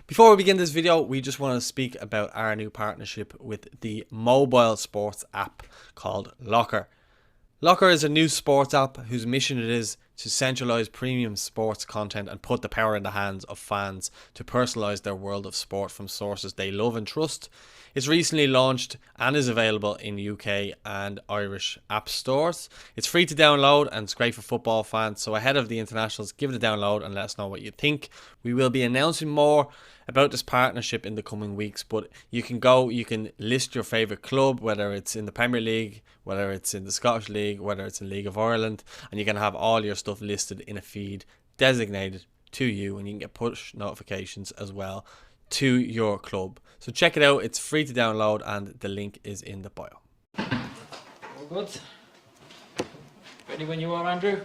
Before we begin this video, we just want to speak about our new partnership with the mobile sports app called Locker. Locker is a new sports app whose mission it is to centralize premium sports content and put the power in the hands of fans to personalize their world of sport from sources they love and trust. It's recently launched and is available in UK and Irish app stores. It's free to download and it's great for football fans. So ahead of the internationals, give it a download and let us know what you think. We will be announcing more about this partnership in the coming weeks, but you can list your favourite club, whether it's in the Premier League, whether it's in the Scottish League, whether it's in League of Ireland, and you can have all your stuff listed in a feed designated to you, and you can get push notifications as well to your club. So check it out, it's free to download and the link is in the bio. All good. Ready when you are, Andrew?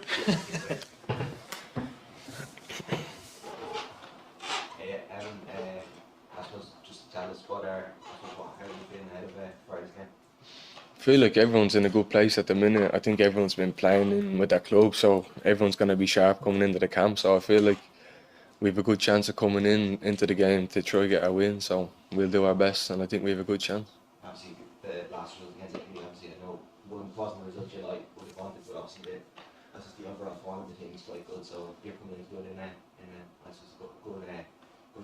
I suppose just to tell us how are you feeling ahead of Friday's game? I feel like everyone's in a good place at the minute. I think everyone's been playing in with their club, so everyone's going to be sharp coming into the camp. So I feel like we have a good chance of coming into the game to try get a win. So we'll do our best, and I think we have a good chance. Obviously, the last result against Italy, obviously, I know wasn't the result you would have wanted, but obviously that's just the overall form of the team is quite good. So you're coming in good in a I suppose good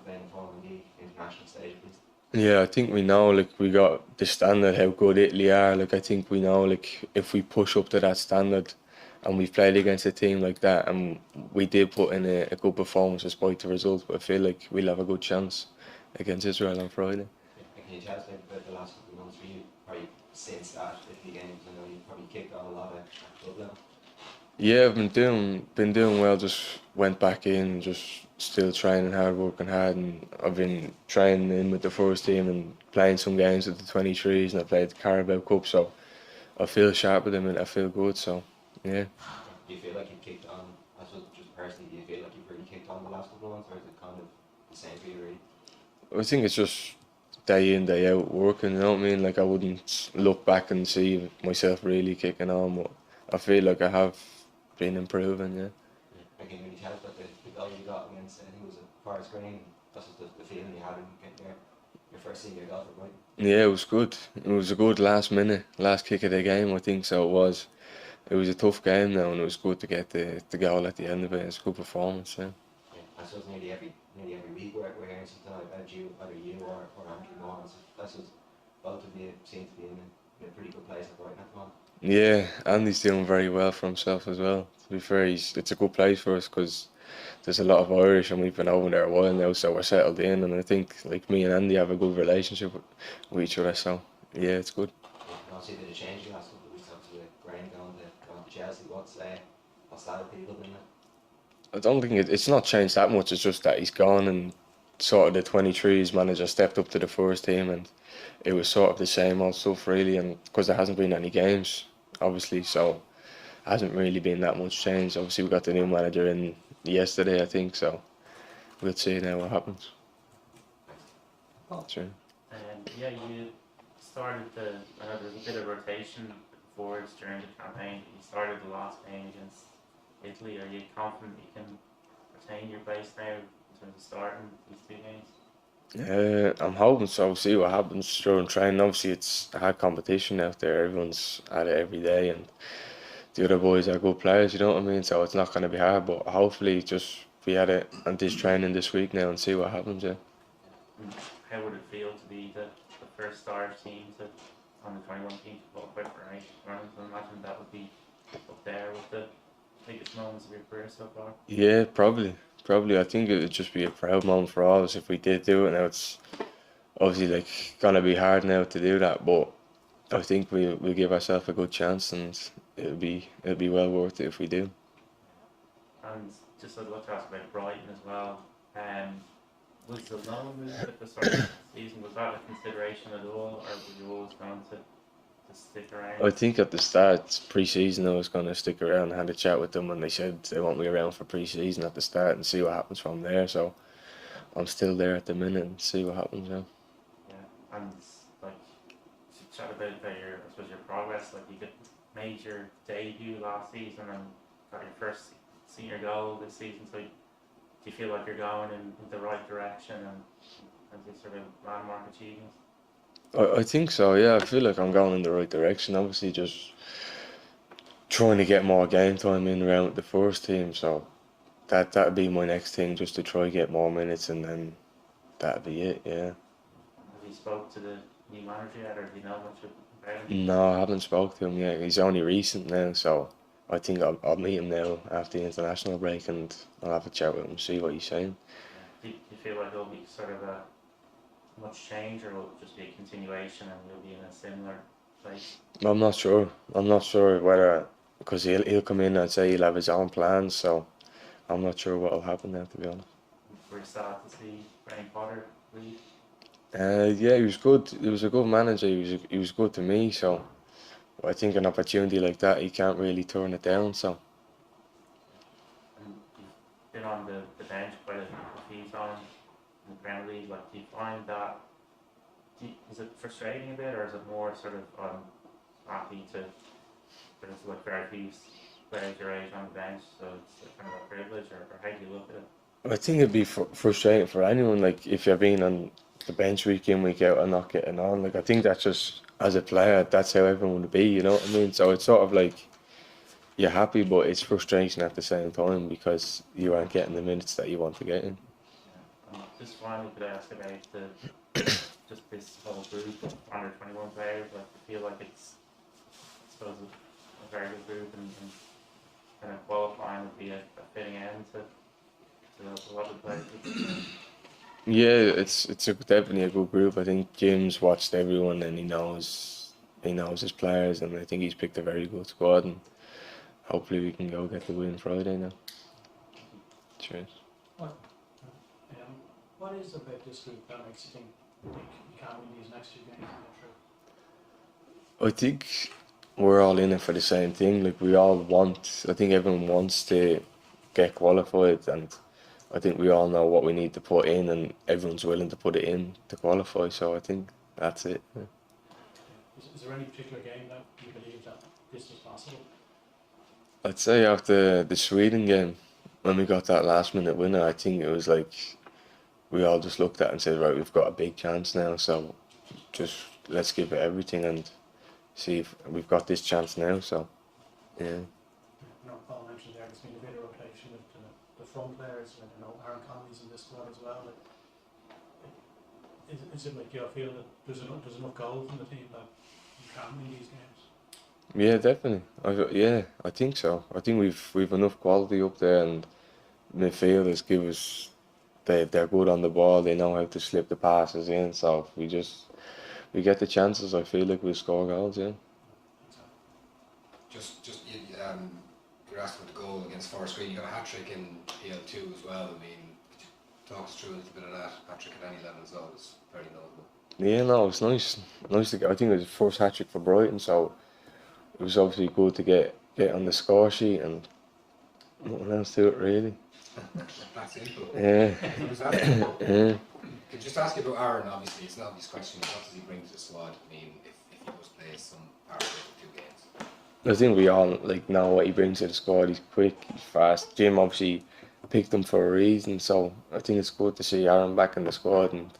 vein of form in the international stage, at least. Yeah, I think we know like we got the standard how good Italy are. Like I think we know like if we push up to that standard, and we've played against a team like that, and we did put in a good performance despite the result. But I feel like we'll have a good chance against Israel on Friday. And can you tell us about the last couple of months for you, probably since that Italy game? I know you've probably kicked on a lot at club level. Yeah, I've been doing well. Just went back in, just still training hard, working hard, and I've been training in with the first team and playing some games with the 23s, and I played the Carabao Cup, so I feel sharp with them and I feel good. So yeah, Do you feel like you've kicked on, I suppose just personally, do you feel like you've really kicked on the last couple of months, or is it kind of the same for you really? I think it's just day in day out working. You know what I mean? Like I wouldn't look back and see myself really kicking on, but I feel like I have been improving. Yeah. I can really tell about the goal you got against, I think it was at Forest Green. That's just the feeling you had in getting your first senior goal for Brighton. Yeah, it was good. It was a good last kick of the game. I think so. It was. It was a tough game now, and it was good to get the goal at the end of it. It's a good performance. Yeah. Yeah, I suppose nearly every week we're hearing something about you, either you or Andrew Moore. So that's just both of you seem to be in a pretty good place at Brighton at the moment. Yeah, Andy's doing very well for himself as well. To be fair, it's a good place for us because there's a lot of Irish, and we've been over there a while now, so we're settled in. And I think like me and Andy have a good relationship with each other. So yeah, it's good. Yeah, and obviously did a change the last couple of weeks, obviously with Graham going to Chelsea. What's that appeal been like? I don't think it's not changed that much. It's just that he's gone, and sort of the 23s manager stepped up to the first team, and it was sort of the same old stuff really. And because there hasn't been any games, obviously, so hasn't really been that much change. Obviously, we got the new manager in yesterday, I think. So we'll see now what happens. Oh. Sure. Yeah, you started I know there's a bit of rotation forwards during the campaign. You started the last game against Italy. Are you confident you can retain your place now in terms of starting these two games? I'm hoping so. We'll see what happens during training. Obviously, it's a hard competition out there. Everyone's at it every day, and the other boys are good players. You know what I mean? So it's not going to be hard, but hopefully, just be at it and this training this week now and see what happens. Yeah. And how would it feel to be the first star team on the 21 team to qualify for 8 rounds? I imagine that would be up there with the biggest moments of your career so far. Yeah, probably. Probably. I think it would just be a proud moment for all of us if we did do it. Now it's obviously like gonna be hard now to do that, but I think we'll give ourselves a good chance, and it'll be well worth it if we do. And just I'd love to ask about Brighton as well. Was the loan move at the start of the season, was that a consideration at all, or were you always going to stick around? I think at the start pre-season I was gonna stick around and had a chat with them, and they said they want me around for pre-season at the start and see what happens from there. So I'm still there at the minute and see what happens. Yeah. Yeah, and like to chat about your, I suppose your progress. Like you made your debut last season and got your first senior goal this season. So do you feel like you're going in the right direction and the sort of landmark achievements? I think so, yeah. I feel like I'm going in the right direction. Obviously, just trying to get more game time in around with the first team. So that'd be my next thing, just to try get more minutes, and then that'd be it. Yeah. Have you spoke to the new manager yet, or do you know much about him? No, I haven't spoke to him yet. He's only recent now, so I think I'll meet him now after the international break, and I'll have a chat with him, see what he's saying. Do you feel like there'll be sort of a much change, or will it just be a continuation and you'll be in a similar place? I'm not sure. I'm not sure whether, because he'll come in and say he'll have his own plans, so I'm not sure what'll happen there, to be honest. We're sad to see Graham Potter leave. Yeah, he was good. He was a good manager. He was good to me. So I think an opportunity like that, he can't really turn it down. So And you've been on the bench quite a few times in the Premier League. Like, do you find that, is it frustrating a bit, or is it more sort of happy to, there's like very few players your age on the bench, so it's kind of a privilege, or how do you look at it? I think it'd be frustrating for anyone. Like if you're being on the bench week in week out and not getting on. Like I think that's just as a player, that's how everyone would be. You know what I mean? So it's sort of like you're happy, but it's frustration at the same time because you aren't getting the minutes that you want to get in. Just finally, could I ask about just this whole group of under 21 players? Like, I feel like it's, I suppose, a very good group, and kind of qualifying would be a fitting end to a lot of the players. Yeah, it's definitely a good group. I think Jim's watched everyone and he knows his players, and I think he's picked a very good squad, and hopefully we can go get the win Friday now. Cheers. What is it about this group that makes you think you can't win these next two games and get through? I think we're all in it for the same thing. Like we all want, I think everyone wants to get qualified, and I think we all know what we need to put in, and everyone's willing to put it in to qualify. So I think that's it. Yeah. Is there any particular game that you believe that this is possible? I'd say after the Sweden game, when we got that last minute winner, I think it was like we all just looked at it and said, right, we've got a big chance now, so just let's give it everything and see if we've got this chance now. So, yeah. Paul mentioned there's been a bit of rotation with the front players, and Aaron Conley's in this squad as well. Is it like you feel that there's enough goals in the team that you can win these games? Yeah, definitely. I think so. I think we've enough quality up there, and midfielders give us. They're good on the ball. They know how to slip the passes in. So if we get the chances, I feel like we'll score goals. Yeah. You're asking for the goal against Forest Green. You got a hat trick in PL2 as well. I mean, could you talk us through a little bit of that? Hat trick at any level is always very notable. Yeah, no, it's nice. Nice to get. I think it was the first hat trick for Brighton, so it was obviously good to get on the score sheet, and nothing else to it really. That's simple. Yeah. Yeah. Could just ask you about Aaron? Obviously, it's an obvious question. What does he bring to the squad? I mean, if he was play some part of the 2 games. I think we all know what he brings to the squad. He's quick, he's fast. Jim obviously picked him for a reason, so I think it's good to see Aaron back in the squad, and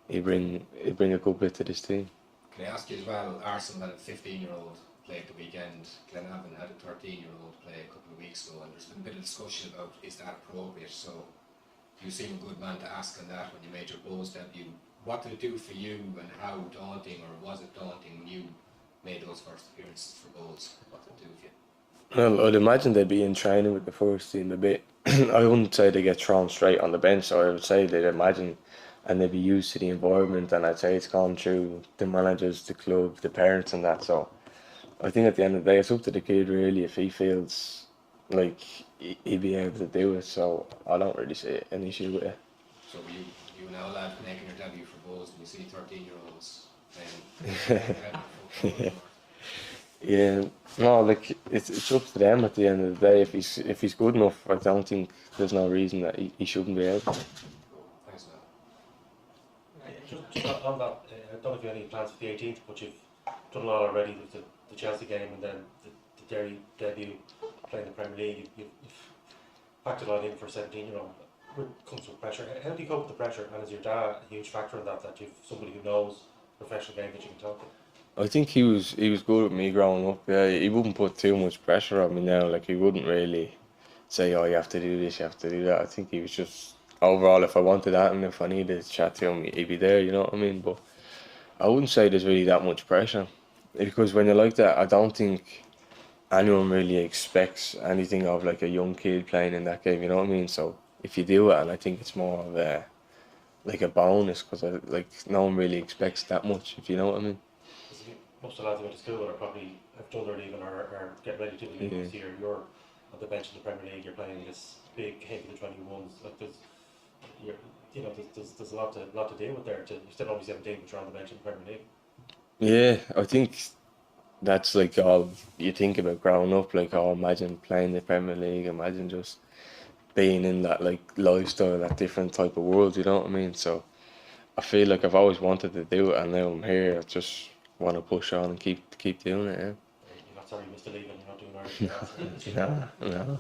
he bring a good bit to this team. Can I ask you as well? Arsenal had a 15-year-old play at the weekend. Glenavon had a 13-year-old play a couple of weeks ago, and there's been a bit of discussion about is that appropriate. So you seem a good man to ask on that when you made your Bulls debut. What did it do for you, and how daunting, or was it daunting when you made those first appearances for Bulls? What did it do for you? Well, I'd imagine they'd be in training with the first team a bit. I wouldn't say they get thrown straight on the bench, so I would say they'd imagine and they'd be used to the environment, and I'd say it's gone through the managers, the club, the parents and that. So I think at the end of the day, it's up to the kid really if he feels like he'd be able to do it. So I don't really see an issue with it. So you now lad making your debut for Bulls, and you see 13-year-olds playing. Yeah, no, like it's up to them at the end of the day. If he's good enough, I don't think there's no reason that he shouldn't be able. Thanks, Just on that, I don't know if you have any plans for the 18th, but you've done a lot already with the Chelsea game and then the Derry debut playing the Premier League. You've packed a lot in for a 17-year-old. comes with pressure. How do you cope with the pressure? And is your dad a huge factor in that? That you've somebody who knows professional game that you can talk to? I think he was good with me growing up. Yeah, he wouldn't put too much pressure on me now. Like he wouldn't really say, "Oh, you have to do this, you have to do that." I think he was just overall, if I wanted that and if I needed to chat to him, he'd be there. You know what I mean? But I wouldn't say there's really that much pressure because when you're like that, I don't think anyone really expects anything of like a young kid playing in that game. You know what I mean? So if you do it, and I think it's more of a like a bonus because like no one really expects that much. If you know what I mean? Most of the lads who went to school are probably have done their leaving or are getting ready to leave this year. You're on the bench in the Premier League. You're playing this big game for the 21s. Like there's a lot to deal with there. You're still only 17, but you're on the bench in the Premier League. Yeah, I think that's like all you think about growing up. Like, oh, imagine playing the Premier League. Imagine just being in that like lifestyle, that different type of world. You know what I mean? So I feel like I've always wanted to do it, and now I'm here. I just want to push on and keep doing it. You're not sorry you missed the league and you're not doing Irish. Yeah. No.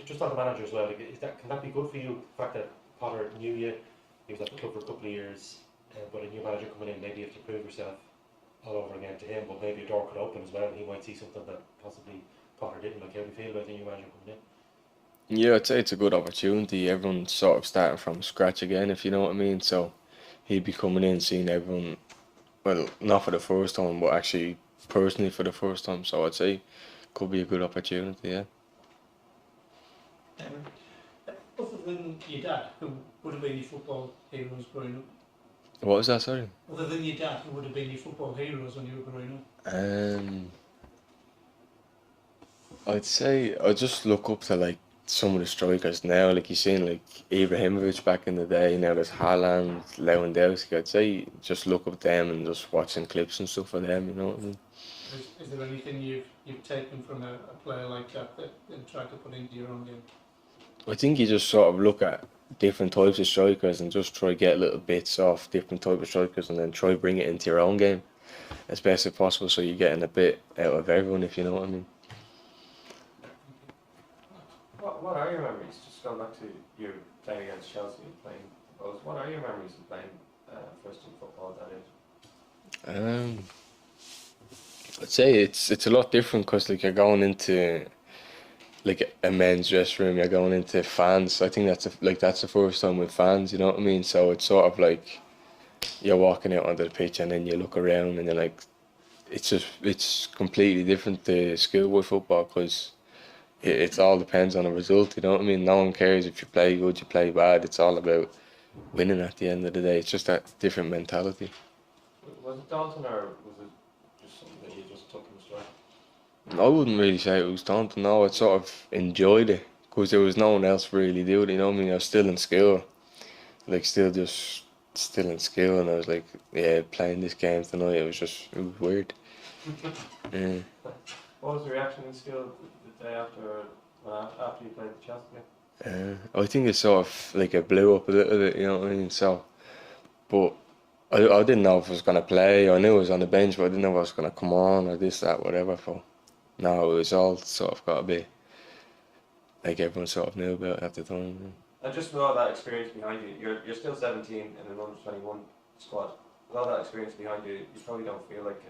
Just on the manager as well. Like, can that be good for you? The fact that Potter knew you, he was at the club for a couple of years, but a new manager coming in, maybe you have to prove yourself all over again to him. But maybe a door could open as well, and he might see something that possibly Potter didn't. Like, how do you feel about the new manager coming in? Yeah, I'd say it's a good opportunity. Everyone's sort of starting from scratch again, if you know what I mean. So he'd be coming in, seeing everyone, well, not for the first time, but actually personally for the first time. So I'd say could be a good opportunity, yeah. Other than your dad, who would have been your football heroes growing up? What was that, sorry? Other than your dad, who would have been your football heroes when you were growing up? I'd say I just look up to like some of the strikers now. Like you seen like Ibrahimovic back in the day. Now there's Haaland, Lewandowski. I'd say just look up them and just watching clips and stuff of them. You know what I mean? Is there anything you've taken from a player like that and tried to put into your own game? I think you just sort of look at different types of strikers and just try get little bits off different type of strikers and then try bring it into your own game as best as possible. So you're getting a bit out of everyone, if you know what I mean. What are your memories? Just going back to you playing against Chelsea, playing both. What are your memories of playing first team football at that age? I'd say it's a lot different because like you're going into like a men's dressing room, you're going into fans. I think that's the first time with fans. You know what I mean? So it's sort of like you're walking out onto the pitch and then you look around and you're like, it's completely different to schoolboy football because it all depends on the result. You know what I mean? No one cares if you play good, you play bad. It's all about winning at the end of the day. It's just that different mentality. Was it daunting or was it just something that you just took in stride? I wouldn't really say it was daunting. No, I sort of enjoyed it because there was no one else really doing it. You know what I mean? I was still in school, like still in school, and I was like, yeah, playing this game tonight. It was weird. Yeah. What was the reaction in school the day after you played the Chelsea game? I think it sort of like it blew up a little bit. You know what I mean? So, but I didn't know if I was gonna play. I knew I was on the bench, but I didn't know if I was gonna come on or this, that, whatever. So, no, it was all sort of got to be like everyone sort of knew about it at the time. And just with all that experience behind you, you're still 17 in an under 21 squad. With all that experience behind you, you probably don't feel like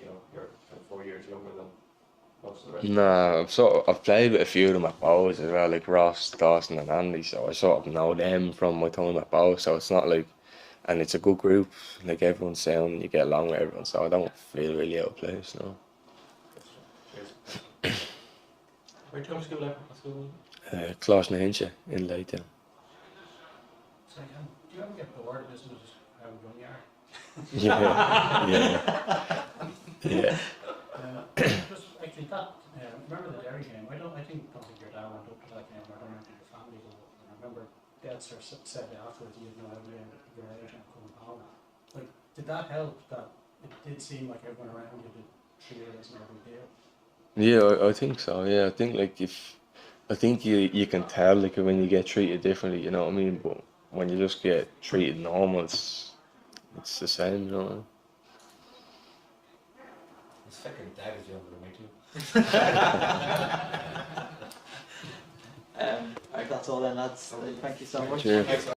you're 4 years younger than most of the rest. Nah, I've played with a few of them at Bows as well, like Ross, Dawson, and Andy. So I sort of know them from my time at Bows. So it's not like, and it's a good group. Like everyone's sound, you get along with everyone. So I don't feel really out of place. No. Where did you go to school at? What school? Closna Hincha in Leytown. So, do you ever get bored of this? How young you are? Yeah. Just actually that. Remember the Derry game? I don't think your dad went up to that game. I don't remember your family. And I remember Dad sort of said afterwards, you know, you're out and coming home. Like, did that help? That it did seem like everyone around you did treat it as no big deal. Yeah, I think so. Yeah, I think you can tell like when you get treated differently. You know what I mean? But when you just get treated normal, it's the same. You know. His second dad is younger than me too. Are Right, that's all then, lads. Thank you so much. Cheers. Thanks,